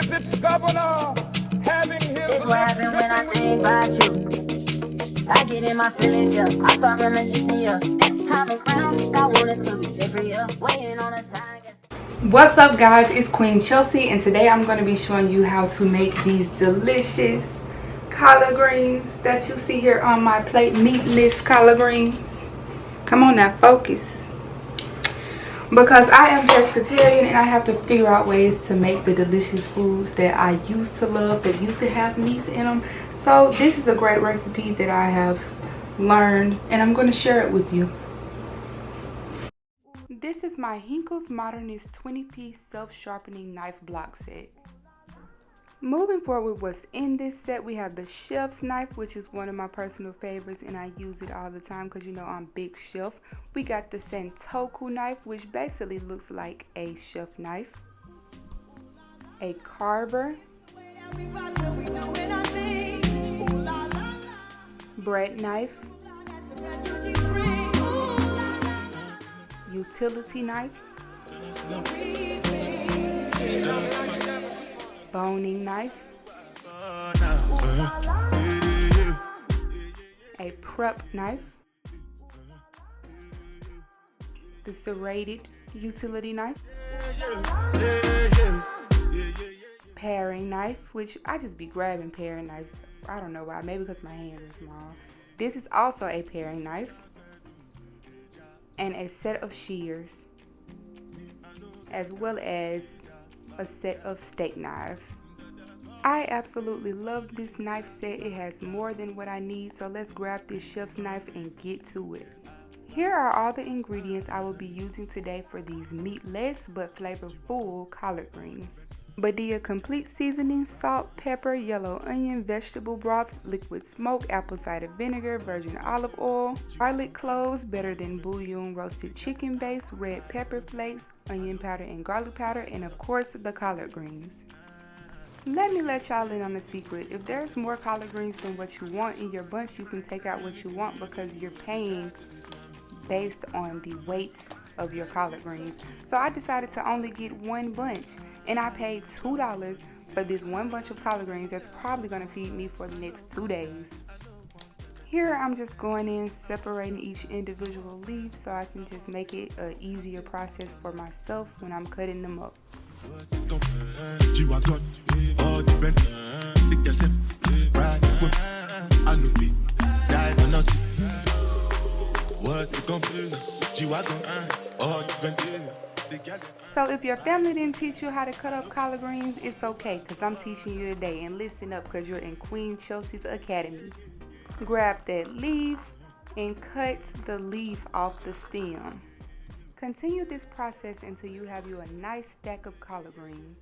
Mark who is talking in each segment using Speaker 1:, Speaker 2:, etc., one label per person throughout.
Speaker 1: this governor having his...
Speaker 2: It's what happened when I think about you. I get in my feelings, yeah. I start reminiscing, yeah. This time around, I want it to be different, yeah. Waiting on a sign.
Speaker 3: What's up, guys? It's Queen Chelsea, and today I'm going to be showing you how to make these delicious collard greens that you see here on my plate. Meatless collard greens. Come on now, focus. Because I am pescatarian and I have to figure out ways to make the delicious foods that I used to love, that used to have meats in them. So this is a great recipe that I have learned, and I'm going to share it with you. This is my Henkel's Modernist 20-piece self-sharpening knife block set. Moving forward with what's in this set, we have the chef's knife, which is one of my personal favorites, and I use it all the time because you know I'm big chef. We got the Santoku knife, which basically looks like a chef knife. A carver. Bread knife. Utility knife. Boning knife. A prep knife. The serrated utility knife. Paring knife, which I just be grabbing paring knives. I don't know why, maybe because my hands are small. This is also a paring knife. And a set of shears, as well as a set of steak knives. I absolutely love this knife set. It has more than what I need, so let's grab this chef's knife and get to it. Here are all the ingredients I will be using today for these meatless but flavorful collard greens. Badia complete seasoning, salt, pepper, yellow onion, vegetable broth, liquid smoke, apple cider vinegar, virgin olive oil, garlic cloves, better than bouillon, roasted chicken base, red pepper flakes, onion powder and garlic powder, and of course the collard greens. Let me let y'all in on a secret. If there's more collard greens than what you want in your bunch, you can take out what you want because you're paying based on the weight of your collard greens. So I decided to only get one bunch, and I paid $2 for this one bunch of collard greens that's probably going to feed me for the next 2 days. Here I'm just going in, separating each individual leaf so I can just make it an easier process for myself when I'm cutting them up. So if your family didn't teach you how to cut up collard greens, it's okay, because I'm teaching you today. And listen up, because you're in Queen Chelsea's Academy. Grab that leaf and cut the leaf off the stem. Continue this process until you have you a nice stack of collard greens.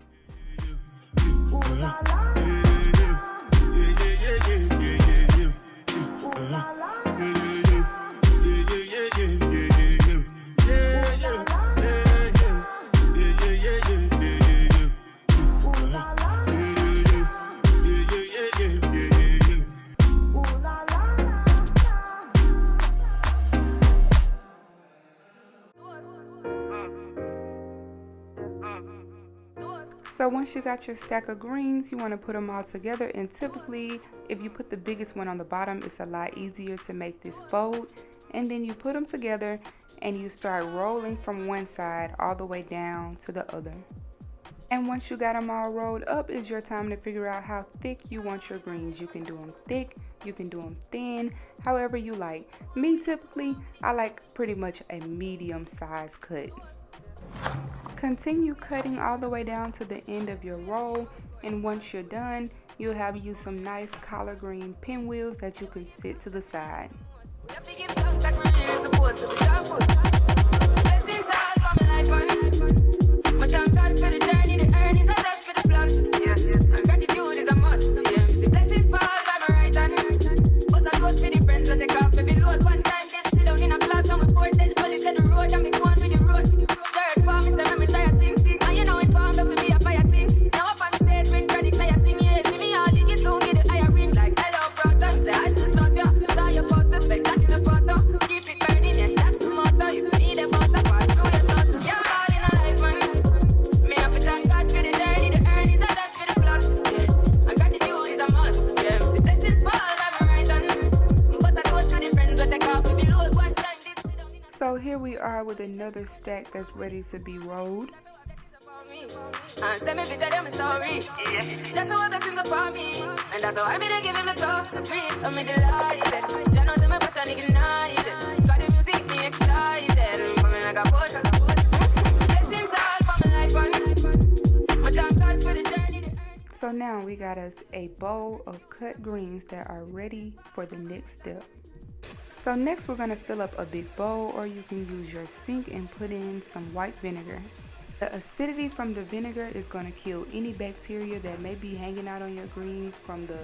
Speaker 3: So once you got your stack of greens, you want to put them all together, and typically if you put the biggest one on the bottom, it's a lot easier to make this fold. And then you put them together and you start rolling from one side all the way down to the other. And once you got them all rolled up, it's your time to figure out how thick you want your greens. You can do them thick, you can do them thin, however you like. Me, typically, I like pretty much a medium size cut. Continue cutting all the way down to the end of your roll, and once you're done, you'll have you some nice collard green pinwheels that you can sit to the side. So here we are with another stack that's ready to be rolled.
Speaker 2: Send me picture them story. That's what blessings upon me. And that's how I mean I give him the top. I'm in the light. Jano to me passion ignited. Got the music me excited. Coming like a potion. Blessings all for my life. But thank God for the journey.
Speaker 3: So now we got us a bowl of cut greens that are ready for the next step. So next we're going to fill up a big bowl, or you can use your sink and put in some white vinegar. The acidity from the vinegar is going to kill any bacteria that may be hanging out on your greens from the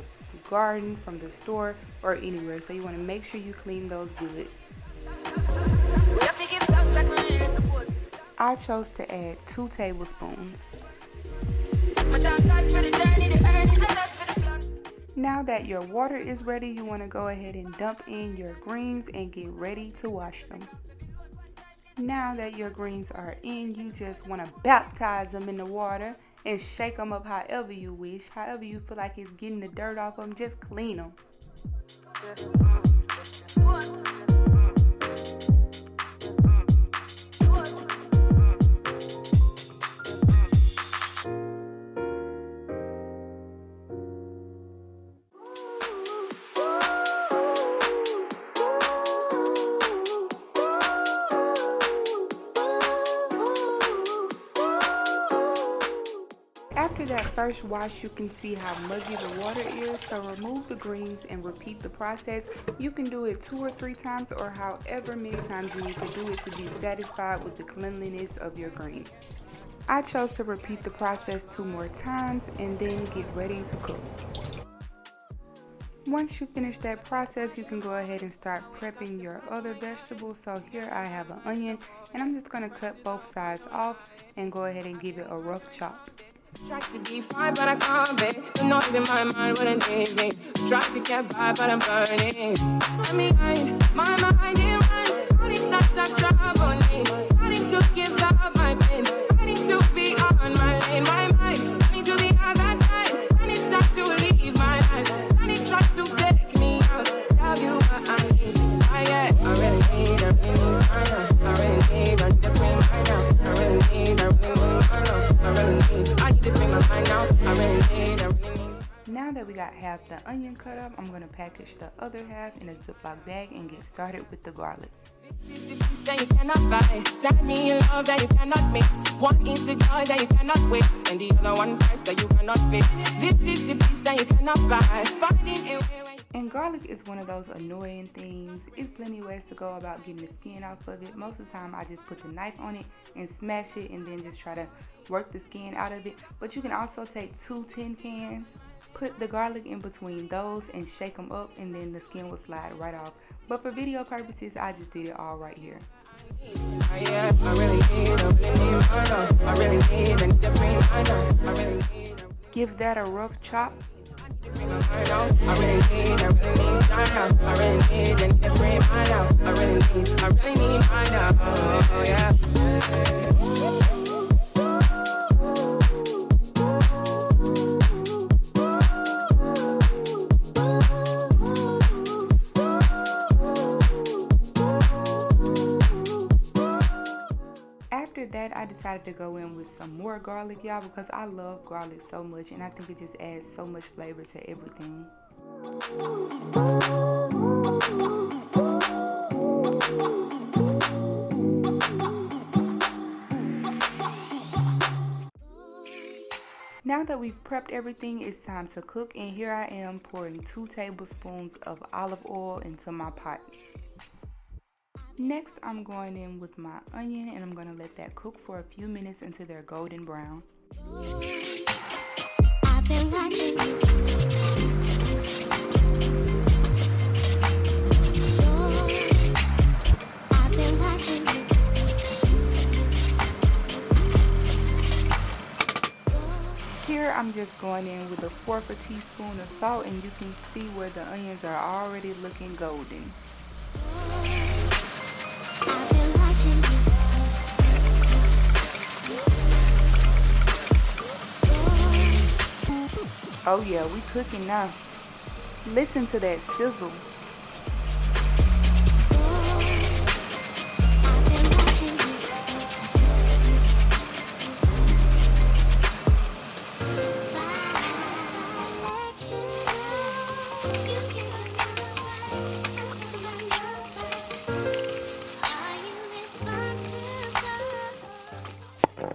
Speaker 3: garden, from the store, or anywhere. So you want to make sure you clean those good. I chose to add 2 tablespoons. Now that your water is ready, you want to go ahead and dump in your greens and get ready to wash them. Now that your greens are in, you just want to baptize them in the water and shake them up however you wish. However you feel like it's getting the dirt off them, just clean them. After that first wash, you can see how muggy the water is, so remove the greens and repeat the process. You can do it 2 or 3 times, or however many times you need to do it to be satisfied with the cleanliness of your greens. I chose to repeat the process 2 more times and then get ready to cook. Once you finish that process, you can go ahead and start prepping your other vegetables. So here I have an onion, and I'm just going to cut both sides off and go ahead and give it a rough chop.
Speaker 4: Try to be fine, but I can't be. I'm not in my mind when I'm dating. Try to get by, but I'm burning. Let me hide my mind in runs. All these nights I'm traveling. Starting to give up my pain. Fighting to be on my lane. My mind running to the other side. And it's time to leave my life. And it tries to take me out. Tell you what I need. I really need a feeling. I really need a different mind now. I really need a feeling. I really need.
Speaker 3: Now that we got half the onion cut up, I'm going to package the other half in a Ziploc bag and get started with the garlic.
Speaker 4: This is the piece that you cannot buy. Send me a love that you cannot mix. One is the joy that you cannot waste, and the other one price that you cannot fix. This is the piece that you cannot buy. Finding a way.
Speaker 3: And garlic is one of those annoying things. It's plenty ways to go about getting the skin off of it. Most of the time I just put the knife on it and smash it and then just try to work the skin out of it. But you can also take 2 tin cans, put the garlic in between those and shake them up, and then the skin will slide right off. But for video purposes, I just did it all right here. Give that a rough chop. After that, I decided to go in with some more garlic, y'all, because I love garlic so much, and I think it just adds so much flavor to everything. Now that we've prepped everything, it's time to cook, and here I am pouring 2 tablespoons of olive oil into my pot. Next, I'm going in with my onion, and I'm going to let that cook for a few minutes until they're golden brown.
Speaker 5: I've been watching you. I've been watching you.
Speaker 3: Here, I'm just going in with 1/4 teaspoon of salt, and you can see where the onions are already looking golden. Oh yeah, we cooking now. Listen to that sizzle.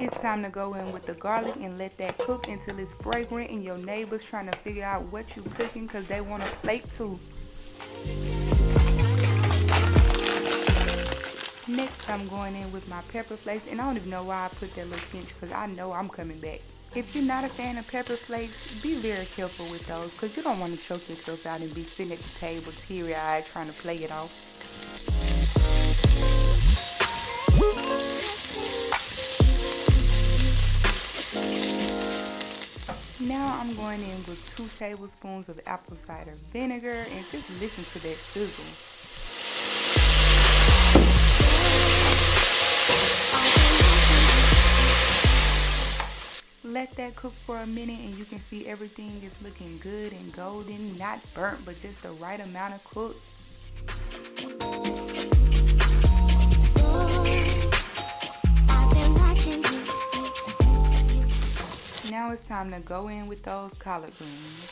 Speaker 3: It's time to go in with the garlic and let that cook until it's fragrant and your neighbors trying to figure out what you cooking because they want a plate too. Next, I'm going in with my pepper flakes, and I don't even know why I put that little pinch because I know I'm coming back. If you're not a fan of pepper flakes, be very careful with those because you don't want to choke yourself out and be sitting at the table teary-eyed trying to play it off. Now I'm going in with 2 tablespoons of apple cider vinegar and just listen to that sizzle. Let that cook for a minute and you can see everything is looking good and golden, not burnt, but just the right amount of cook. Now it's time to go in with those collard greens.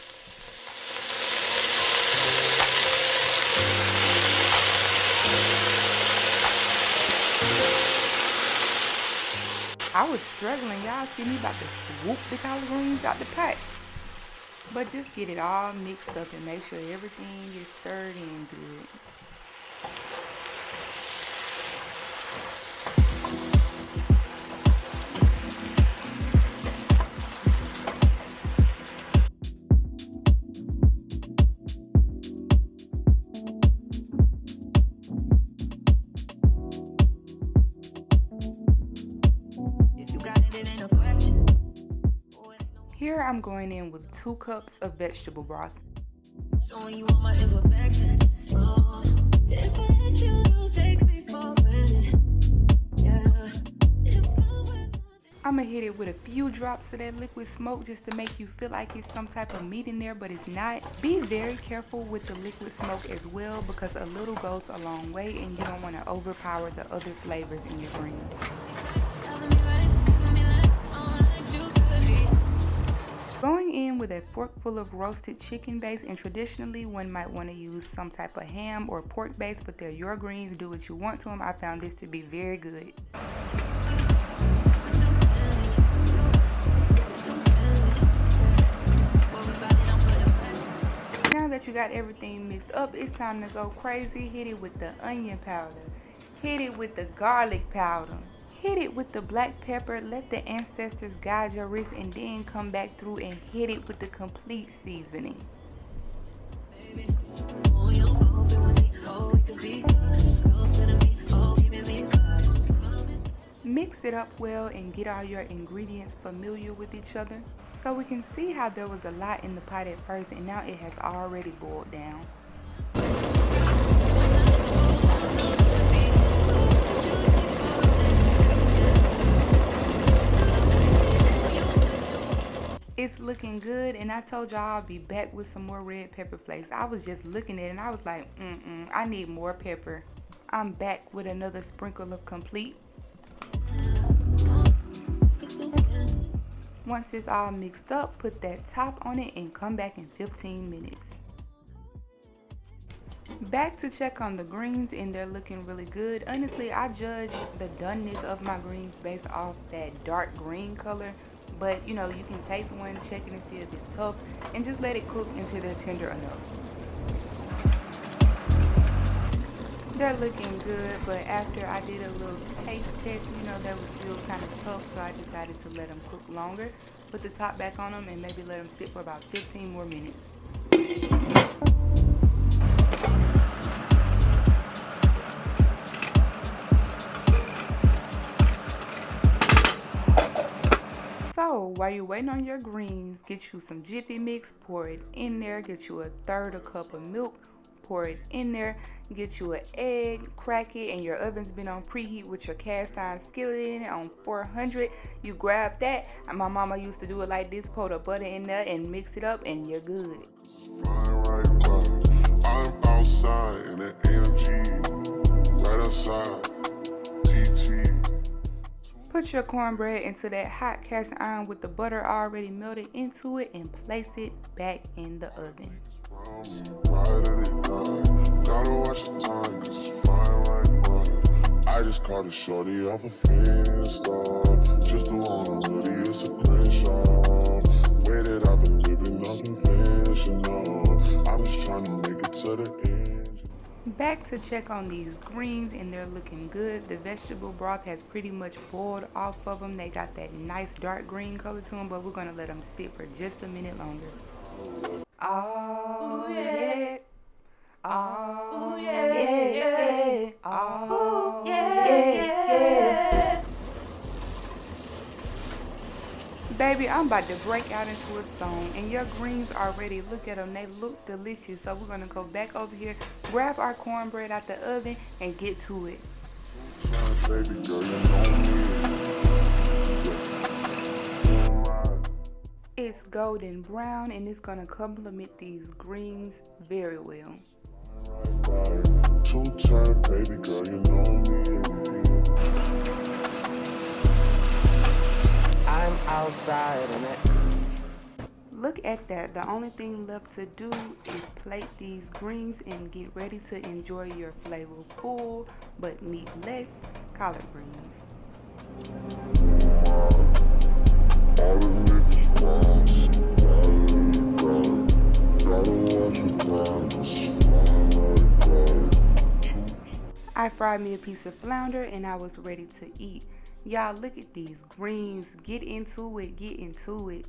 Speaker 3: I was struggling, y'all see me about to swoop the collard greens out the pot. But just get it all mixed up and make sure everything is stirred in good. Here I'm going in with 2 cups of vegetable broth.
Speaker 2: Showing you all my imperfections. Oh, if I let you, don't take me for granted. Yeah.
Speaker 3: I'm gonna hit it with a few drops of that liquid smoke just to make you feel like it's some type of meat in there, but it's not. Be very careful with the liquid smoke as well because a little goes a long way and you don't want to overpower the other flavors in your greens. Going in with a fork full of roasted chicken base, and traditionally one might want to use some type of ham or pork base, but they're your greens, do what you want to them. I found this to be very good. Now that you got everything mixed up, it's time to go crazy. Hit it with the onion powder, hit it with the garlic powder, hit it with the black pepper. Let the ancestors guide your wrist and then come back through and hit it with the complete seasoning. Mix it up well and get all your ingredients familiar with each other. So we can see how there was a lot in the pot at first and now it has already boiled down. It's looking good, and I told y'all I'll be back with some more red pepper flakes. I was just looking at it and I was like, I need more pepper. I'm back with another sprinkle of complete. Once it's all mixed up, put that top on it and come back in 15 minutes. Back to check on the greens and they're looking really good. Honestly, I judge the doneness of my greens based off that dark green color. But you know, you can taste one, check it and see if it's tough, and just let it cook until they're tender enough. They're looking good, but after I did a little taste test, you know, they were still kind of tough, so I decided to let them cook longer. Put the top back on them and maybe let them sit for about 15 more minutes. So while you're waiting on your greens, get you some Jiffy Mix, pour it in there, get you a 1/3 cup of milk, pour it in there, get you an egg, crack it, and your oven's been on preheat with your cast iron skillet in it on 400. You grab that, and my mama used to do it like this, pour the butter in there and mix it up and you're good. I'm outside in an AMG, right outside, DT. Put your cornbread into that hot cast iron with the butter already melted into it and place it back in the oven. I just caught a shorty off a Insta.
Speaker 6: Just the one I'm really a screenshot. Way that I've been living unconventional. I'm just trying to make it to the end.
Speaker 3: Back to check on these greens, and they're looking good. The vegetable broth has pretty much boiled off of them. They got that nice dark green color to them, but we're gonna let them sit for just a minute longer. Oh yeah, oh yeah, oh yeah. Baby, I'm about to break out into a song, and your greens are ready. Look at them, they look delicious. So we're gonna go back over here, grab our cornbread out the oven, and get to it.
Speaker 6: Baby girl, you know me.
Speaker 3: It's golden brown, and it's gonna complement these greens very well.
Speaker 6: Two time, baby girl, you know me.
Speaker 7: I'm outside and that.
Speaker 3: Look at that. The only thing left to do is plate these greens and get ready to enjoy your flavorful but meatless collard greens.
Speaker 6: All the niggas wild.
Speaker 3: I fried me a piece of flounder and I was ready to eat. Y'all, look at these greens. Get into it. Get into it.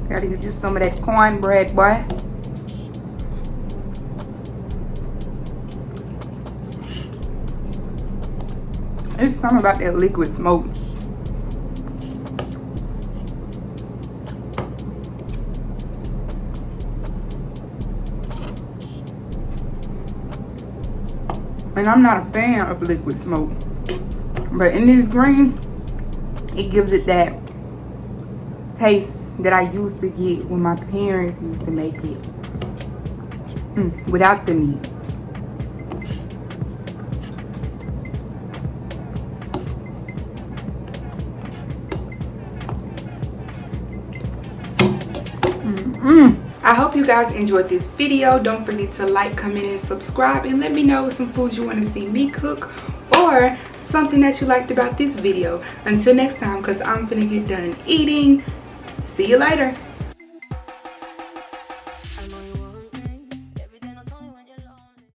Speaker 3: Gotta get you some of that cornbread, boy. It's something about that liquid smoke. And I'm not a fan of liquid smoke, but in these greens, it gives it that taste that I used to get when my parents used to make it without the meat. I hope you guys enjoyed this video. Don't forget to like, comment, and subscribe, and let me know some foods you want to see me cook or something that you liked about this video. Until next time, because I'm gonna get done eating. See you later.